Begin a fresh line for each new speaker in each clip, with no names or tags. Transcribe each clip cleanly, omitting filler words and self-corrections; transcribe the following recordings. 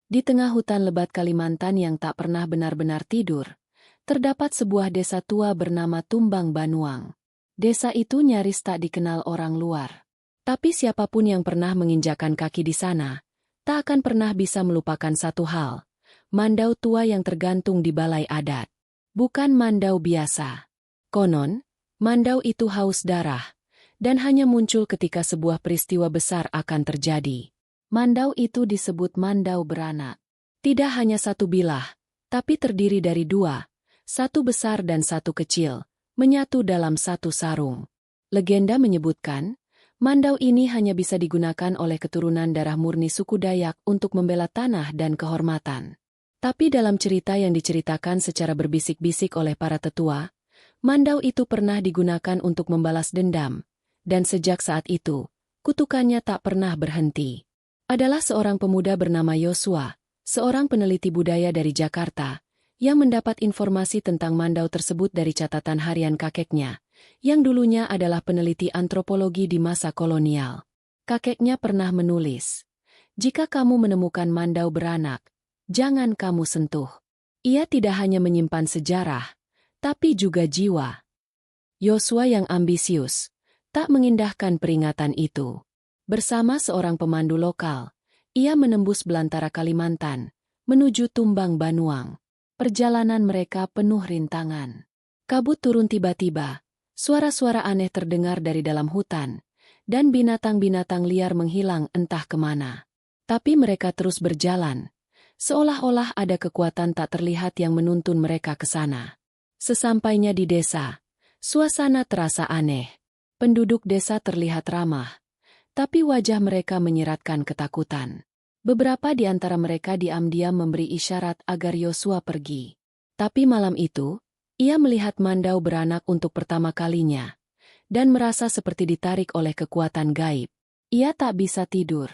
Di tengah hutan lebat Kalimantan yang tak pernah benar-benar tidur, terdapat sebuah desa tua bernama Tumbang Banuang. Desa itu nyaris tak dikenal orang luar. Tapi siapapun yang pernah menginjakan kaki di sana, tak akan pernah bisa melupakan satu hal, mandau tua yang tergantung di balai adat. Bukan mandau biasa. Konon, mandau itu haus darah, dan hanya muncul ketika sebuah peristiwa besar akan terjadi. Mandau itu disebut mandau beranak. Tidak hanya satu bilah, tapi terdiri dari dua, satu besar dan satu kecil, menyatu dalam satu sarung. Legenda menyebutkan, mandau ini hanya bisa digunakan oleh keturunan darah murni suku Dayak untuk membela tanah dan kehormatan. Tapi dalam cerita yang diceritakan secara berbisik-bisik oleh para tetua, mandau itu pernah digunakan untuk membalas dendam, dan sejak saat itu, kutukannya tak pernah berhenti. Adalah seorang pemuda bernama Yosua, seorang peneliti budaya dari Jakarta, yang mendapat informasi tentang mandau tersebut dari catatan harian kakeknya, yang dulunya adalah peneliti antropologi di masa kolonial. Kakeknya pernah menulis, "Jika kamu menemukan mandau beranak, jangan kamu sentuh." Ia tidak hanya menyimpan sejarah, tapi juga jiwa. Yosua yang ambisius, tak mengindahkan peringatan itu. Bersama seorang pemandu lokal, ia menembus belantara Kalimantan, menuju Tumbang Banuang. Perjalanan mereka penuh rintangan. Kabut turun tiba-tiba, suara-suara aneh terdengar dari dalam hutan, dan binatang-binatang liar menghilang entah kemana. Tapi mereka terus berjalan, seolah-olah ada kekuatan tak terlihat yang menuntun mereka ke sana. Sesampainya di desa, suasana terasa aneh. Penduduk desa terlihat ramah, tapi wajah mereka menyiratkan ketakutan. Beberapa di antara mereka diam-diam memberi isyarat agar Yosua pergi. Tapi malam itu, ia melihat mandau beranak untuk pertama kalinya, dan merasa seperti ditarik oleh kekuatan gaib. Ia tak bisa tidur.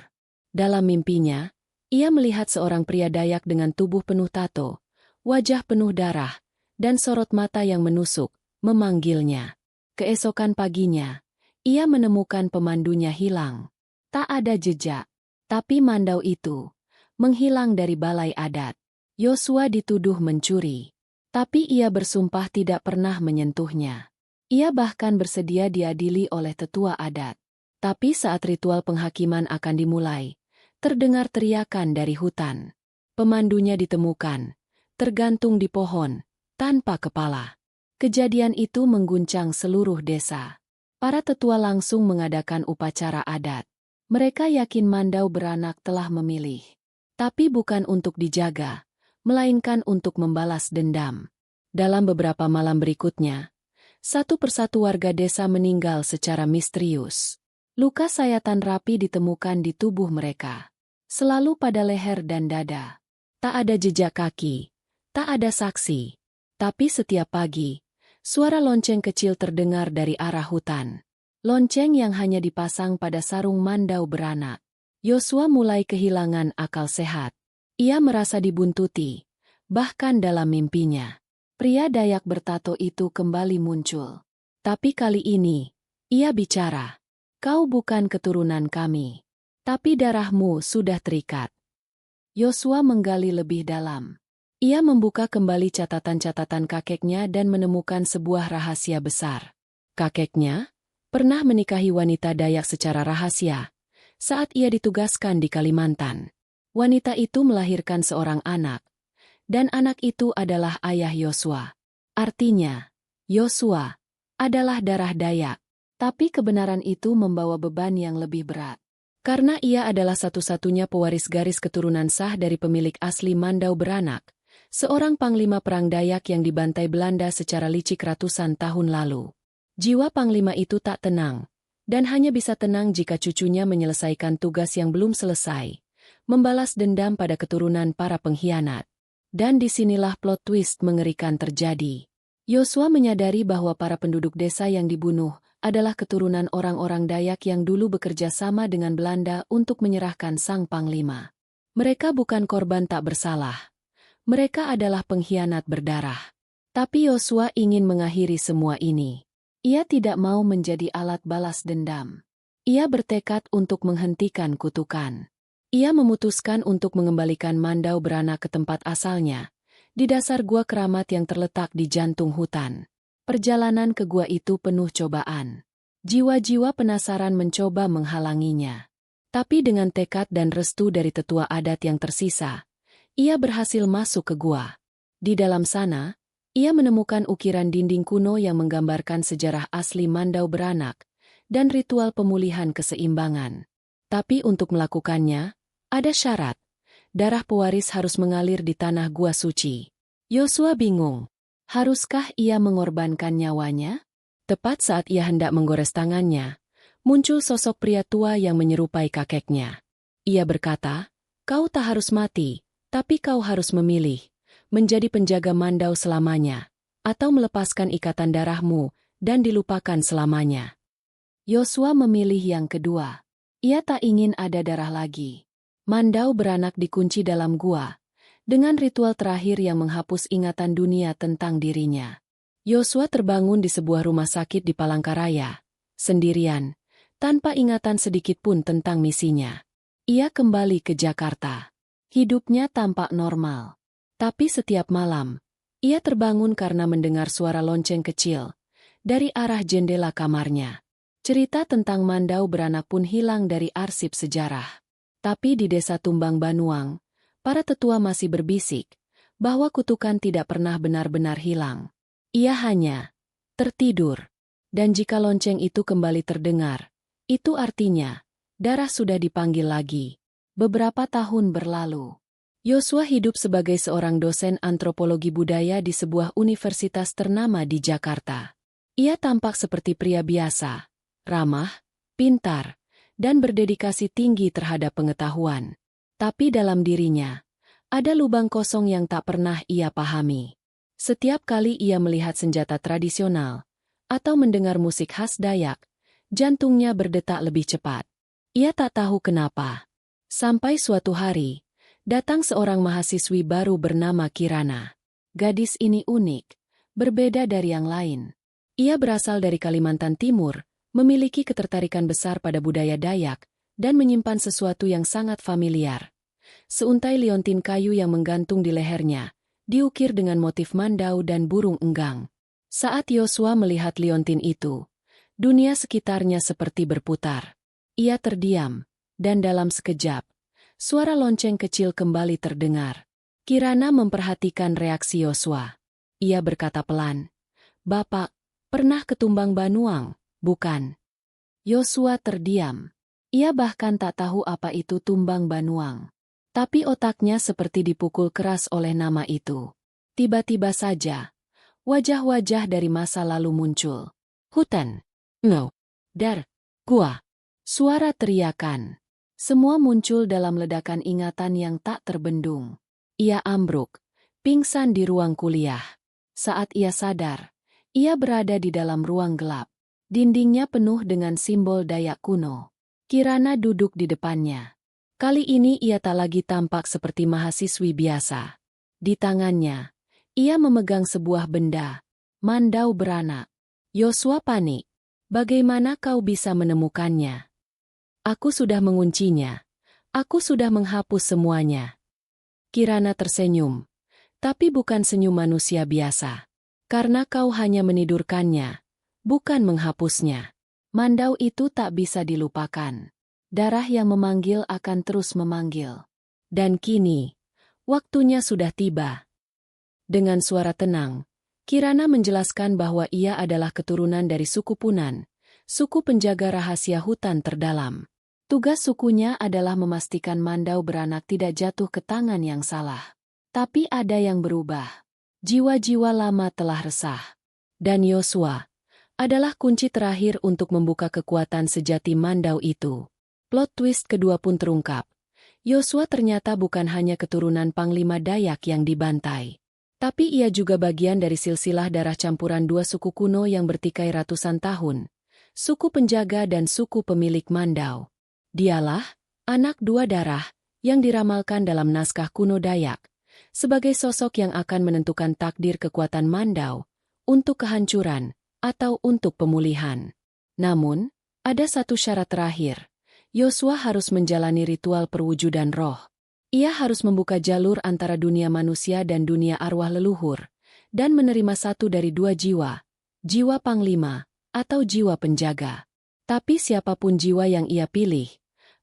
Dalam mimpinya, ia melihat seorang pria Dayak dengan tubuh penuh tato, wajah penuh darah, dan sorot mata yang menusuk, memanggilnya. Keesokan paginya, ia menemukan pemandunya hilang. Tak ada jejak, tapi mandau itu menghilang dari balai adat. Yosua dituduh mencuri, tapi ia bersumpah tidak pernah menyentuhnya. Ia bahkan bersedia diadili oleh tetua adat. Tapi saat ritual penghakiman akan dimulai, terdengar teriakan dari hutan. Pemandunya ditemukan, tergantung di pohon, tanpa kepala. Kejadian itu mengguncang seluruh desa. Para tetua langsung mengadakan upacara adat. Mereka yakin mandau beranak telah memilih. Tapi bukan untuk dijaga, melainkan untuk membalas dendam. Dalam beberapa malam berikutnya, satu persatu warga desa meninggal secara misterius. Luka sayatan rapi ditemukan di tubuh mereka, selalu pada leher dan dada. Tak ada jejak kaki, tak ada saksi. Tapi setiap pagi, suara lonceng kecil terdengar dari arah hutan. Lonceng yang hanya dipasang pada sarung mandau beranak. Yosua mulai kehilangan akal sehat. Ia merasa dibuntuti, bahkan dalam mimpinya. Pria Dayak bertato itu kembali muncul. Tapi kali ini, ia bicara. "Kau bukan keturunan kami, tapi darahmu sudah terikat." Yosua menggali lebih dalam. Ia membuka kembali catatan-catatan kakeknya dan menemukan sebuah rahasia besar. Kakeknya pernah menikahi wanita Dayak secara rahasia saat ia ditugaskan di Kalimantan. Wanita itu melahirkan seorang anak, dan anak itu adalah ayah Yosua. Artinya, Yosua adalah darah Dayak, tapi kebenaran itu membawa beban yang lebih berat. Karena ia adalah satu-satunya pewaris garis keturunan sah dari pemilik asli mandau beranak, seorang panglima perang Dayak yang dibantai Belanda secara licik ratusan tahun lalu. Jiwa panglima itu tak tenang, dan hanya bisa tenang jika cucunya menyelesaikan tugas yang belum selesai, membalas dendam pada keturunan para pengkhianat. Dan disinilah plot twist mengerikan terjadi. Yosua menyadari bahwa para penduduk desa yang dibunuh adalah keturunan orang-orang Dayak yang dulu bekerja sama dengan Belanda untuk menyerahkan sang panglima. Mereka bukan korban tak bersalah. Mereka adalah pengkhianat berdarah. Tapi Yosua ingin mengakhiri semua ini. Ia tidak mau menjadi alat balas dendam. Ia bertekad untuk menghentikan kutukan. Ia memutuskan untuk mengembalikan Mandau beranak ke tempat asalnya, di dasar gua keramat yang terletak di jantung hutan. Perjalanan ke gua itu penuh cobaan. Jiwa-jiwa penasaran mencoba menghalanginya. Tapi dengan tekad dan restu dari tetua adat yang tersisa, ia berhasil masuk ke gua. Di dalam sana, ia menemukan ukiran dinding kuno yang menggambarkan sejarah asli Mandau beranak dan ritual pemulihan keseimbangan. Tapi untuk melakukannya, ada syarat. Darah pewaris harus mengalir di tanah gua suci. Yosua bingung. Haruskah ia mengorbankan nyawanya? Tepat saat ia hendak menggores tangannya, muncul sosok pria tua yang menyerupai kakeknya. Ia berkata, "Kau tak harus mati, tapi kau harus memilih, menjadi penjaga Mandau selamanya, atau melepaskan ikatan darahmu dan dilupakan selamanya." Yosua memilih yang kedua. Ia tak ingin ada darah lagi. Mandau beranak dikunci dalam gua, dengan ritual terakhir yang menghapus ingatan dunia tentang dirinya. Yosua terbangun di sebuah rumah sakit di Palangkaraya, sendirian, tanpa ingatan sedikit pun tentang misinya. Ia kembali ke Jakarta. Hidupnya tampak normal. Tapi setiap malam, ia terbangun karena mendengar suara lonceng kecil dari arah jendela kamarnya. Cerita tentang Mandau beranak pun hilang dari arsip sejarah. Tapi di desa Tumbang Banuang, para tetua masih berbisik bahwa kutukan tidak pernah benar-benar hilang. Ia hanya tertidur. Dan jika lonceng itu kembali terdengar, itu artinya darah sudah dipanggil lagi. Beberapa tahun berlalu. Yosua hidup sebagai seorang dosen antropologi budaya di sebuah universitas ternama di Jakarta. Ia tampak seperti pria biasa, ramah, pintar, dan berdedikasi tinggi terhadap pengetahuan. Tapi dalam dirinya, ada lubang kosong yang tak pernah ia pahami. Setiap kali ia melihat senjata tradisional, atau mendengar musik khas Dayak, jantungnya berdetak lebih cepat. Ia tak tahu kenapa. Sampai suatu hari, datang seorang mahasiswi baru bernama Kirana. Gadis ini unik, berbeda dari yang lain. Ia berasal dari Kalimantan Timur, memiliki ketertarikan besar pada budaya Dayak, dan menyimpan sesuatu yang sangat familiar. Seuntai liontin kayu yang menggantung di lehernya, diukir dengan motif Mandau dan burung enggang. Saat Yosua melihat liontin itu, dunia sekitarnya seperti berputar. Ia terdiam, dan dalam sekejap, suara lonceng kecil kembali terdengar. Kirana memperhatikan reaksi Yosua. Ia berkata pelan, "Bapak, pernah ke Tumbang Banuang, bukan?" Yosua terdiam. Ia bahkan tak tahu apa itu Tumbang Banuang. Tapi otaknya seperti dipukul keras oleh nama itu. Tiba-tiba saja, wajah-wajah dari masa lalu muncul. Hutan. No. Dar. Gua. Suara teriakan. Semua muncul dalam ledakan ingatan yang tak terbendung. Ia ambruk, pingsan di ruang kuliah. Saat ia sadar, ia berada di dalam ruang gelap. Dindingnya penuh dengan simbol Dayak kuno. Kirana duduk di depannya. Kali ini ia tak lagi tampak seperti mahasiswi biasa. Di tangannya, ia memegang sebuah benda. Mandau beranak. Yosua panik. "Bagaimana kau bisa menemukannya?" "Aku sudah menguncinya. Aku sudah menghapus semuanya." Kirana tersenyum. Tapi bukan senyum manusia biasa. "Karena kau hanya menidurkannya, bukan menghapusnya. Mandau itu tak bisa dilupakan. Darah yang memanggil akan terus memanggil. Dan kini, waktunya sudah tiba." Dengan suara tenang, Kirana menjelaskan bahwa ia adalah keturunan dari suku Punan, suku penjaga rahasia hutan terdalam. Tugas sukunya adalah memastikan Mandau beranak tidak jatuh ke tangan yang salah. Tapi ada yang berubah. Jiwa-jiwa lama telah resah. Dan Yosua adalah kunci terakhir untuk membuka kekuatan sejati Mandau itu. Plot twist kedua pun terungkap. Yosua ternyata bukan hanya keturunan Panglima Dayak yang dibantai. Tapi ia juga bagian dari silsilah darah campuran dua suku kuno yang bertikai ratusan tahun. Suku penjaga dan suku pemilik Mandau. Dialah anak dua darah yang diramalkan dalam naskah kuno Dayak sebagai sosok yang akan menentukan takdir kekuatan Mandau untuk kehancuran atau untuk pemulihan. Namun, ada satu syarat terakhir, Yosua harus menjalani ritual perwujudan roh. Ia harus membuka jalur antara dunia manusia dan dunia arwah leluhur, dan menerima satu dari dua jiwa, jiwa panglima, atau jiwa penjaga. Tapi siapapun jiwa yang ia pilih,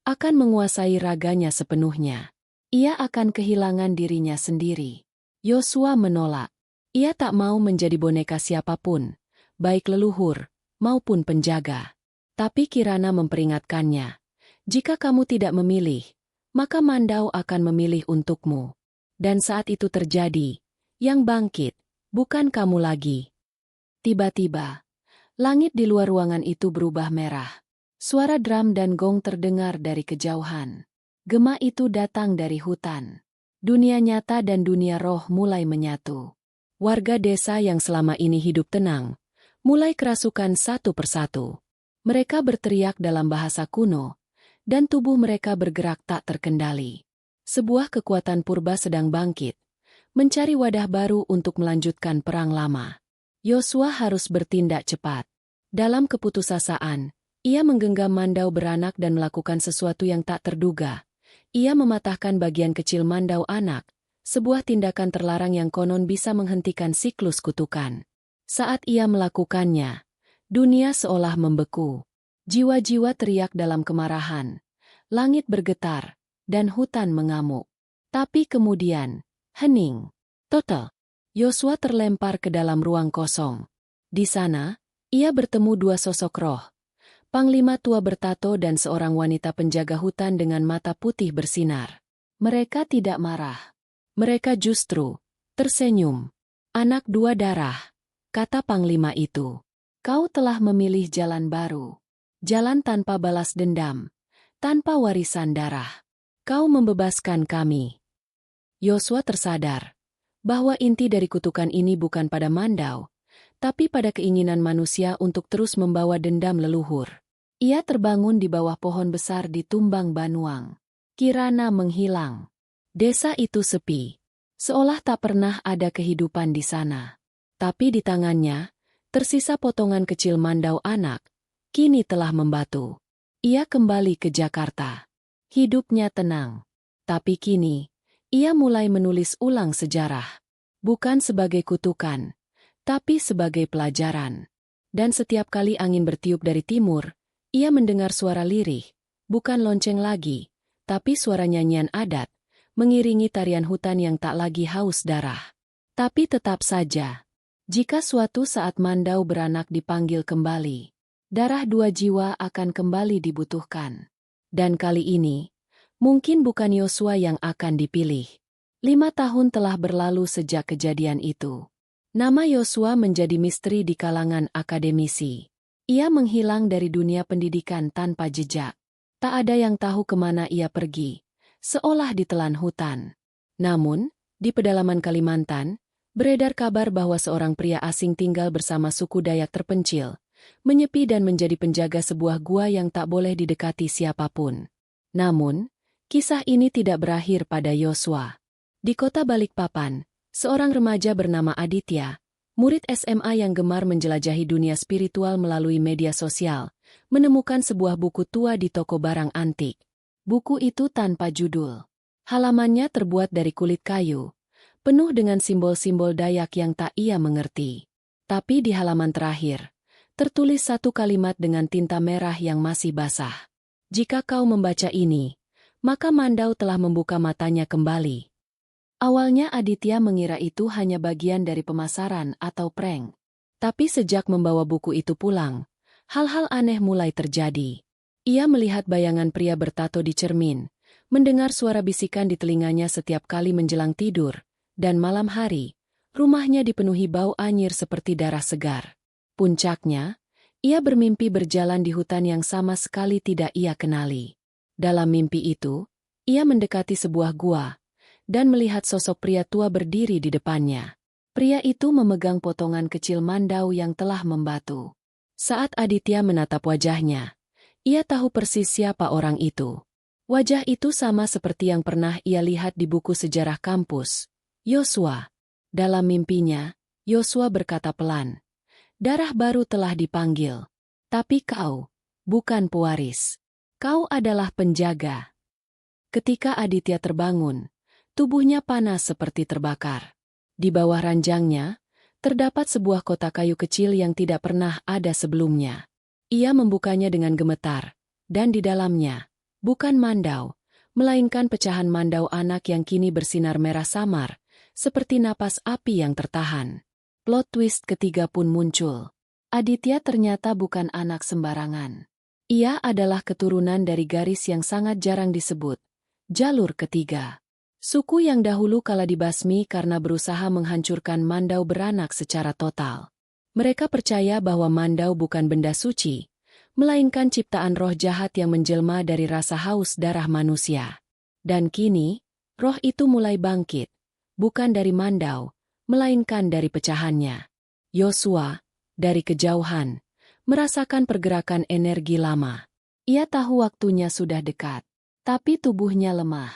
akan menguasai raganya sepenuhnya. Ia akan kehilangan dirinya sendiri. Yosua menolak. Ia tak mau menjadi boneka siapapun, baik leluhur maupun penjaga. Tapi Kirana memperingatkannya, jika kamu tidak memilih, maka Mandau akan memilih untukmu. Dan saat itu terjadi, yang bangkit, bukan kamu lagi. Tiba-tiba, langit di luar ruangan itu berubah merah. Suara drum dan gong terdengar dari kejauhan. Gema itu datang dari hutan. Dunia nyata dan dunia roh mulai menyatu. Warga desa yang selama ini hidup tenang, mulai kerasukan satu persatu. Mereka berteriak dalam bahasa kuno, dan tubuh mereka bergerak tak terkendali. Sebuah kekuatan purba sedang bangkit, mencari wadah baru untuk melanjutkan perang lama. Yosua harus bertindak cepat. Dalam keputusasaan, ia menggenggam Mandau beranak dan melakukan sesuatu yang tak terduga. Ia mematahkan bagian kecil Mandau anak, sebuah tindakan terlarang yang konon bisa menghentikan siklus kutukan. Saat ia melakukannya, dunia seolah membeku. Jiwa-jiwa teriak dalam kemarahan. Langit bergetar, dan hutan mengamuk. Tapi kemudian, hening. Total. Yosua terlempar ke dalam ruang kosong. Di sana, ia bertemu dua sosok roh. Panglima tua bertato dan seorang wanita penjaga hutan dengan mata putih bersinar. Mereka tidak marah. Mereka justru tersenyum. Anak dua darah, kata Panglima itu. Kau telah memilih jalan baru. Jalan tanpa balas dendam. Tanpa warisan darah. Kau membebaskan kami. Yosua tersadar bahwa inti dari kutukan ini bukan pada Mandau, tapi pada keinginan manusia untuk terus membawa dendam leluhur. Ia terbangun di bawah pohon besar di Tumbang Banuang. Kirana menghilang. Desa itu sepi, seolah tak pernah ada kehidupan di sana. Tapi di tangannya, tersisa potongan kecil Mandau anak, kini telah membatu. Ia kembali ke Jakarta. Hidupnya tenang. Tapi kini, ia mulai menulis ulang sejarah. Bukan sebagai kutukan, tapi sebagai pelajaran. Dan setiap kali angin bertiup dari timur, ia mendengar suara lirih, bukan lonceng lagi, tapi suara nyanyian adat, mengiringi tarian hutan yang tak lagi haus darah. Tapi tetap saja, jika suatu saat Mandau beranak dipanggil kembali, darah dua jiwa akan kembali dibutuhkan. Dan kali ini, mungkin bukan Yosua yang akan dipilih. 5 tahun telah berlalu sejak kejadian itu. Nama Yosua menjadi misteri di kalangan akademisi. Ia menghilang dari dunia pendidikan tanpa jejak. Tak ada yang tahu kemana ia pergi, seolah ditelan hutan. Namun, di pedalaman Kalimantan, beredar kabar bahwa seorang pria asing tinggal bersama suku Dayak terpencil, menyepi dan menjadi penjaga sebuah gua yang tak boleh didekati siapapun. Namun, kisah ini tidak berakhir pada Yosua. Di kota Balikpapan, seorang remaja bernama Aditya, murid SMA yang gemar menjelajahi dunia spiritual melalui media sosial, menemukan sebuah buku tua di toko barang antik. Buku itu tanpa judul. Halamannya terbuat dari kulit kayu, penuh dengan simbol-simbol Dayak yang tak ia mengerti. Tapi di halaman terakhir, tertulis satu kalimat dengan tinta merah yang masih basah. Jika kau membaca ini, maka Mandau telah membuka matanya kembali. Awalnya Aditya mengira itu hanya bagian dari pemasaran atau prank. Tapi sejak membawa buku itu pulang, hal-hal aneh mulai terjadi. Ia melihat bayangan pria bertato di cermin, mendengar suara bisikan di telinganya setiap kali menjelang tidur, dan malam hari, rumahnya dipenuhi bau anyir seperti darah segar. Puncaknya, ia bermimpi berjalan di hutan yang sama sekali tidak ia kenali. Dalam mimpi itu, ia mendekati sebuah gua, dan melihat sosok pria tua berdiri di depannya. Pria itu memegang potongan kecil Mandau yang telah membatu. Saat Aditya menatap wajahnya, ia tahu persis siapa orang itu. Wajah itu sama seperti yang pernah ia lihat di buku sejarah kampus. Yosua. Dalam mimpinya, Yosua berkata pelan, "Darah baru telah dipanggil. Tapi kau, bukan pewaris." Kau adalah penjaga. Ketika Aditya terbangun, tubuhnya panas seperti terbakar. Di bawah ranjangnya, terdapat sebuah kotak kayu kecil yang tidak pernah ada sebelumnya. Ia membukanya dengan gemetar, dan di dalamnya, bukan mandau, melainkan pecahan mandau anak yang kini bersinar merah samar, seperti napas api yang tertahan. Plot twist ketiga pun muncul. Aditya ternyata bukan anak sembarangan. Ia adalah keturunan dari garis yang sangat jarang disebut, jalur ketiga. Suku yang dahulu kala dibasmi karena berusaha menghancurkan Mandau beranak secara total. Mereka percaya bahwa Mandau bukan benda suci, melainkan ciptaan roh jahat yang menjelma dari rasa haus darah manusia. Dan kini, roh itu mulai bangkit, bukan dari Mandau, melainkan dari pecahannya. Yosua, dari kejauhan, merasakan pergerakan energi lama. Ia tahu waktunya sudah dekat, tapi tubuhnya lemah.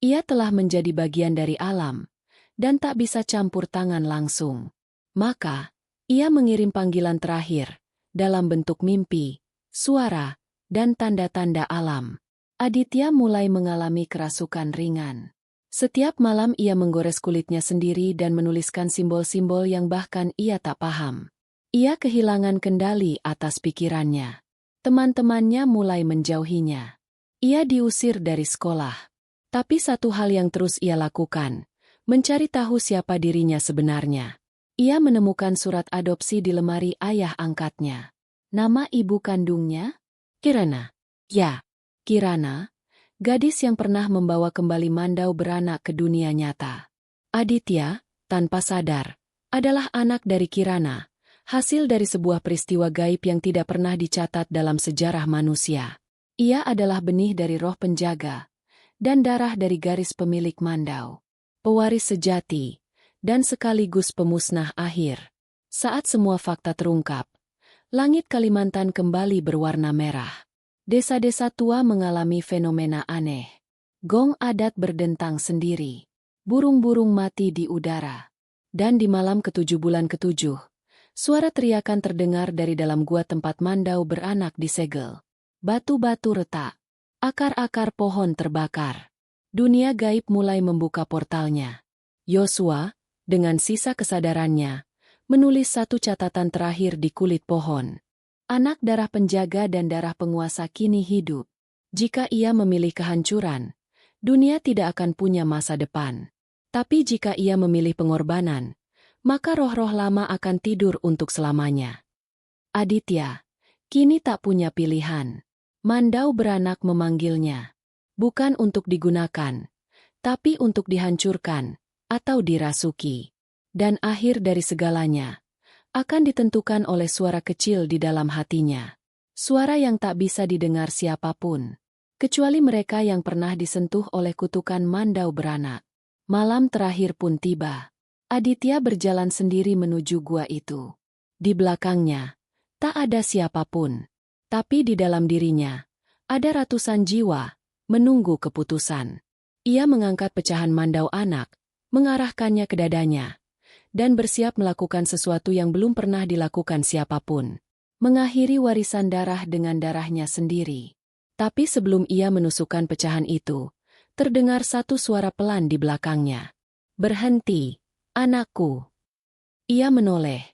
Ia telah menjadi bagian dari alam, dan tak bisa campur tangan langsung. Maka, ia mengirim panggilan terakhir, dalam bentuk mimpi, suara, dan tanda-tanda alam. Aditya mulai mengalami kerasukan ringan. Setiap malam ia menggores kulitnya sendiri dan menuliskan simbol-simbol yang bahkan ia tak paham. Ia kehilangan kendali atas pikirannya. Teman-temannya mulai menjauhinya. Ia diusir dari sekolah. Tapi satu hal yang terus ia lakukan, mencari tahu siapa dirinya sebenarnya. Ia menemukan surat adopsi di lemari ayah angkatnya. Nama ibu kandungnya? Kirana. Ya, Kirana, gadis yang pernah membawa kembali Mandau beranak ke dunia nyata. Aditya, tanpa sadar, adalah anak dari Kirana, hasil dari sebuah peristiwa gaib yang tidak pernah dicatat dalam sejarah manusia. Ia adalah benih dari roh penjaga, dan darah dari garis pemilik Mandau. Pewaris sejati, dan sekaligus pemusnah akhir. Saat semua fakta terungkap, langit Kalimantan kembali berwarna merah. Desa-desa tua mengalami fenomena aneh. Gong adat berdentang sendiri. Burung-burung mati di udara. Dan di malam ke-7 bulan ke-7, suara teriakan terdengar dari dalam gua tempat Mandau beranak disegel. Batu-batu retak. Akar-akar pohon terbakar. Dunia gaib mulai membuka portalnya. Yosua, dengan sisa kesadarannya, menulis satu catatan terakhir di kulit pohon. Anak darah penjaga dan darah penguasa kini hidup. Jika ia memilih kehancuran, dunia tidak akan punya masa depan. Tapi jika ia memilih pengorbanan, maka roh-roh lama akan tidur untuk selamanya. Aditya, kini tak punya pilihan. Mandau beranak memanggilnya. Bukan untuk digunakan, tapi untuk dihancurkan, atau dirasuki. Dan akhir dari segalanya, akan ditentukan oleh suara kecil di dalam hatinya. Suara yang tak bisa didengar siapapun, kecuali mereka yang pernah disentuh oleh kutukan Mandau beranak. Malam terakhir pun tiba. Aditya berjalan sendiri menuju gua itu. Di belakangnya, tak ada siapapun. Tapi di dalam dirinya, ada ratusan jiwa, menunggu keputusan. Ia mengangkat pecahan Mandau anak, mengarahkannya ke dadanya, dan bersiap melakukan sesuatu yang belum pernah dilakukan siapapun. Mengakhiri warisan darah dengan darahnya sendiri. Tapi sebelum ia menusukkan pecahan itu, terdengar satu suara pelan di belakangnya. Berhenti. Anakku. Ia menoleh,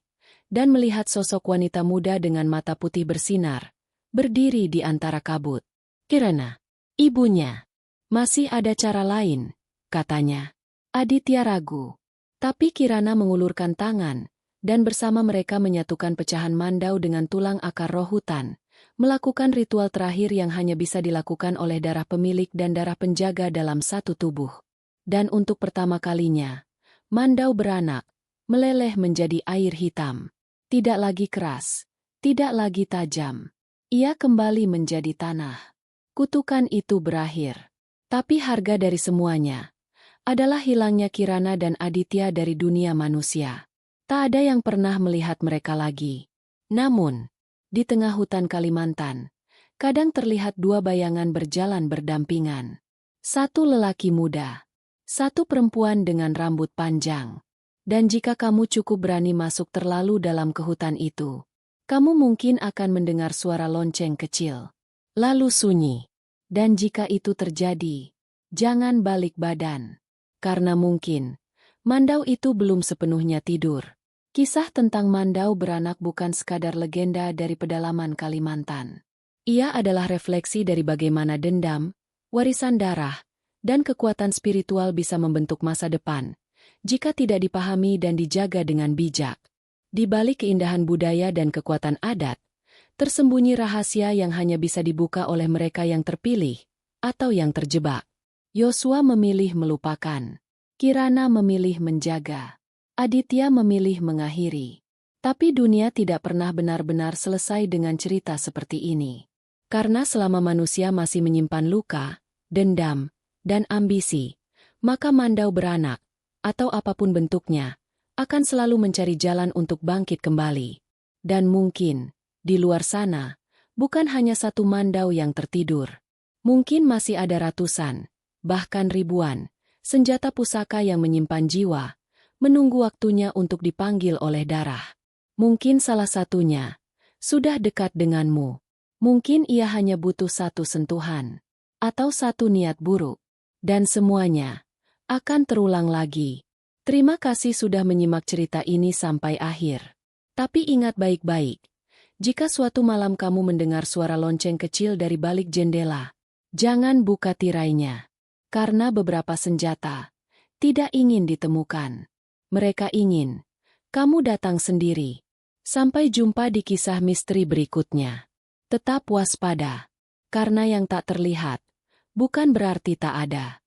dan melihat sosok wanita muda dengan mata putih bersinar, berdiri di antara kabut. Kirana, ibunya. Masih ada cara lain, katanya. Aditya ragu. Tapi Kirana mengulurkan tangan, dan bersama mereka menyatukan pecahan Mandau dengan tulang akar roh hutan, melakukan ritual terakhir yang hanya bisa dilakukan oleh darah pemilik dan darah penjaga dalam satu tubuh. Dan untuk pertama kalinya, Mandau beranak, meleleh menjadi air hitam. Tidak lagi keras, tidak lagi tajam. Ia kembali menjadi tanah. Kutukan itu berakhir. Tapi harga dari semuanya adalah hilangnya Kirana dan Aditya dari dunia manusia. Tak ada yang pernah melihat mereka lagi. Namun, di tengah hutan Kalimantan, kadang terlihat dua bayangan berjalan berdampingan. Satu lelaki muda, satu perempuan dengan rambut panjang. Dan jika kamu cukup berani masuk terlalu dalam ke hutan itu, kamu mungkin akan mendengar suara lonceng kecil. Lalu sunyi. Dan jika itu terjadi, jangan balik badan. Karena mungkin, Mandau itu belum sepenuhnya tidur. Kisah tentang Mandau beranak bukan sekadar legenda dari pedalaman Kalimantan. Ia adalah refleksi dari bagaimana dendam, warisan darah, dan kekuatan spiritual bisa membentuk masa depan, jika tidak dipahami dan dijaga dengan bijak. Di balik keindahan budaya dan kekuatan adat, tersembunyi rahasia yang hanya bisa dibuka oleh mereka yang terpilih atau yang terjebak. Yosua memilih melupakan. Kirana memilih menjaga. Aditya memilih mengakhiri. Tapi dunia tidak pernah benar-benar selesai dengan cerita seperti ini. Karena selama manusia masih menyimpan luka, dendam, dan ambisi, maka Mandau beranak, atau apapun bentuknya, akan selalu mencari jalan untuk bangkit kembali. Dan mungkin, di luar sana, bukan hanya satu Mandau yang tertidur. Mungkin masih ada ratusan, bahkan ribuan, senjata pusaka yang menyimpan jiwa, menunggu waktunya untuk dipanggil oleh darah. Mungkin salah satunya sudah dekat denganmu. Mungkin ia hanya butuh satu sentuhan, atau satu niat buruk. Dan semuanya akan terulang lagi. Terima kasih sudah menyimak cerita ini sampai akhir. Tapi ingat baik-baik. Jika suatu malam kamu mendengar suara lonceng kecil dari balik jendela, jangan buka tirainya. Karena beberapa senjata tidak ingin ditemukan. Mereka ingin kamu datang sendiri. Sampai jumpa di kisah misteri berikutnya. Tetap waspada. Karena yang tak terlihat bukan berarti tak ada.